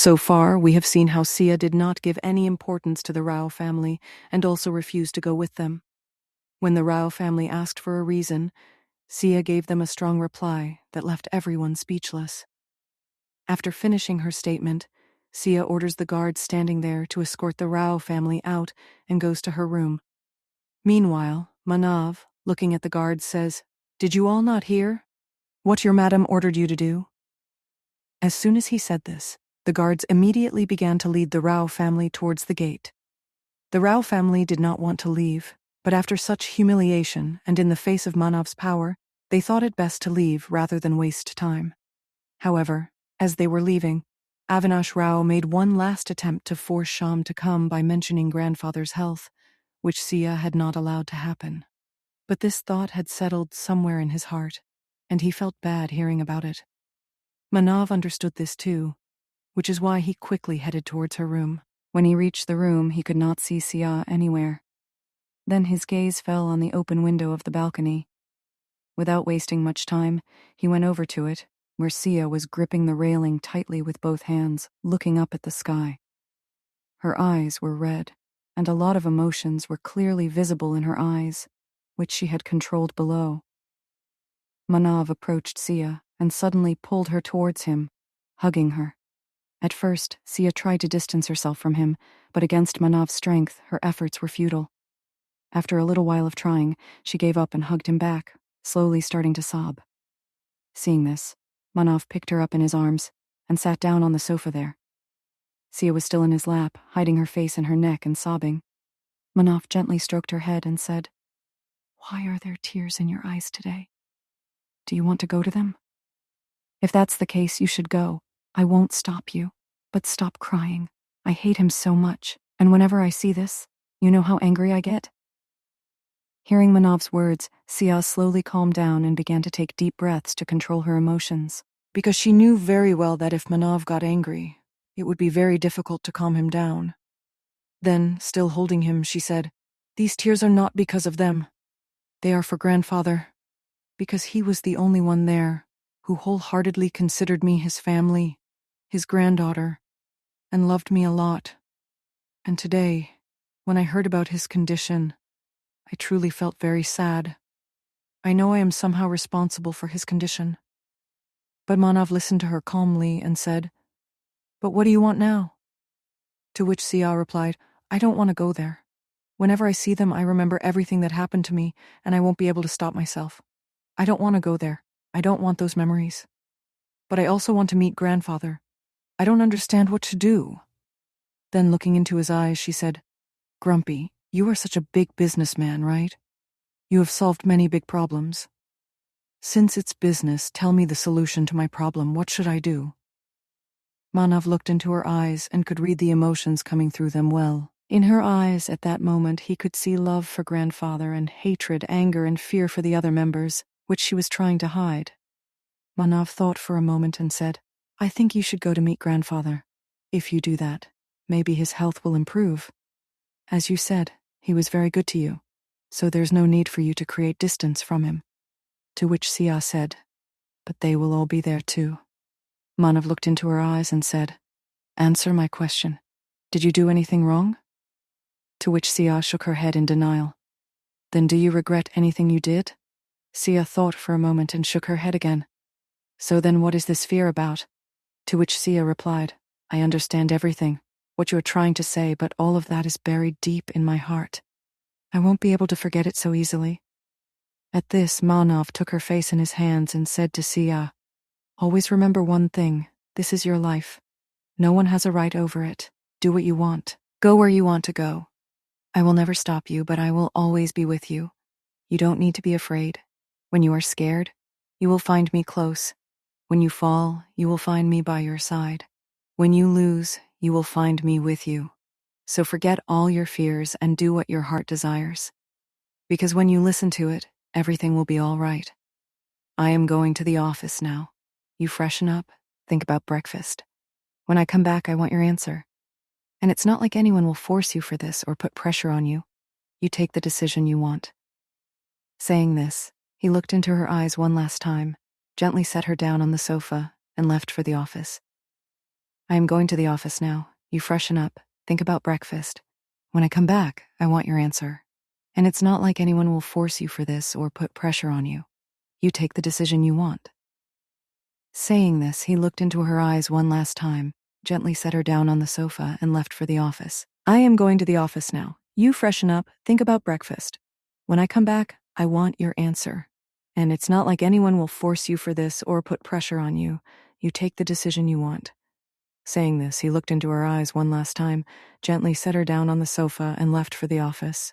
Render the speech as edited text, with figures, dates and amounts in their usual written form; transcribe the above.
So far, we have seen how Siya did not give any importance to the Rao family and also refused to go with them. When the Rao family asked for a reason, Siya gave them a strong reply that left everyone speechless. After finishing her statement, Siya orders the guards standing there to escort the Rao family out and goes to her room. Meanwhile, Manav, looking at the guards, says, "Did you all not hear what your madam ordered you to do?" As soon as he said this, the guards immediately began to lead the Rao family towards the gate. The Rao family did not want to leave, but after such humiliation and in the face of Manav's power, they thought it best to leave rather than waste time. However, as they were leaving, Avinash Rao made one last attempt to force Sham to come by mentioning grandfather's health, which Siya had not allowed to happen. But this thought had settled somewhere in his heart, and he felt bad hearing about it. Manav understood this too, which is why he quickly headed towards her room. When he reached the room, he could not see Siya anywhere. Then his gaze fell on the open window of the balcony. Without wasting much time, he went over to it, where Siya was gripping the railing tightly with both hands, looking up at the sky. Her eyes were red, and a lot of emotions were clearly visible in her eyes, which she had controlled below. Manav approached Siya and suddenly pulled her towards him, hugging her. At first, Siya tried to distance herself from him, but against Manav's strength, her efforts were futile. After a little while of trying, she gave up and hugged him back, slowly starting to sob. Seeing this, Manav picked her up in his arms and sat down on the sofa there. Siya was still in his lap, hiding her face in her neck and sobbing. Manav gently stroked her head and said, "Why are there tears in your eyes today? Do you want to go to them? If that's the case, you should go. I won't stop you, but stop crying. I hate him so much, and whenever I see this, you know how angry I get?" Hearing Manav's words, Siya slowly calmed down and began to take deep breaths to control her emotions, because she knew very well that if Manav got angry, it would be very difficult to calm him down. Then, still holding him, she said, "These tears are not because of them. They are for grandfather, because he was the only one there who wholeheartedly considered me his family, his granddaughter, and loved me a lot. And today, when I heard about his condition, I truly felt very sad. I know I am somehow responsible for his condition." But Manav listened to her calmly and said, "But what do you want now?" To which Siya replied, "I don't want to go there. Whenever I see them, I remember everything that happened to me, and I won't be able to stop myself. I don't want to go there. I don't want those memories. But I also want to meet grandfather. I don't understand what to do." Then looking into his eyes, she said, "Grumpy, you are such a big businessman, right? You have solved many big problems. Since it's business, tell me the solution to my problem. What should I do?" Manav looked into her eyes and could read the emotions coming through them well. In her eyes, at that moment, he could see love for grandfather and hatred, anger, and fear for the other members, which she was trying to hide. Manav thought for a moment and said, "I think you should go to meet grandfather. If you do that, maybe his health will improve. As you said, he was very good to you, so there's no need for you to create distance from him." To which Siya said, "But they will all be there too." Manav looked into her eyes and said, "Answer my question. Did you do anything wrong?" To which Siya shook her head in denial. "Then do you regret anything you did?" Siya thought for a moment and shook her head again. "So then what is this fear about?" To which Siya replied, "I understand everything, what you are trying to say, but all of that is buried deep in my heart. I won't be able to forget it so easily." At this, Manav took her face in his hands and said to Siya, "Always remember one thing, this is your life. No one has a right over it. Do what you want. Go where you want to go. I will never stop you, but I will always be with you. You don't need to be afraid. When you are scared, you will find me close. When you fall, you will find me by your side. When you lose, you will find me with you. So forget all your fears and do what your heart desires. Because when you listen to it, everything will be all right. I am going to the office now. You freshen up, think about breakfast. When I come back, I want your answer. And it's not like anyone will force you for this or put pressure on you. You take the decision you want." Saying this, he looked into her eyes one last time, gently set her down on the sofa, and left for the office. I am going to the office now. You freshen up, think about breakfast. When I come back, I want your answer. And it's not like anyone will force you for this or put pressure on you. You take the decision you want." Saying this, he looked into her eyes one last time, gently set her down on the sofa, and left for the office. "I am going to the office now. You freshen up, think about breakfast. When I come back, I want your answer. And it's not like anyone will force you for this or put pressure on you. You take the decision you want." Saying this, he looked into her eyes one last time, gently set her down on the sofa, and left for the office.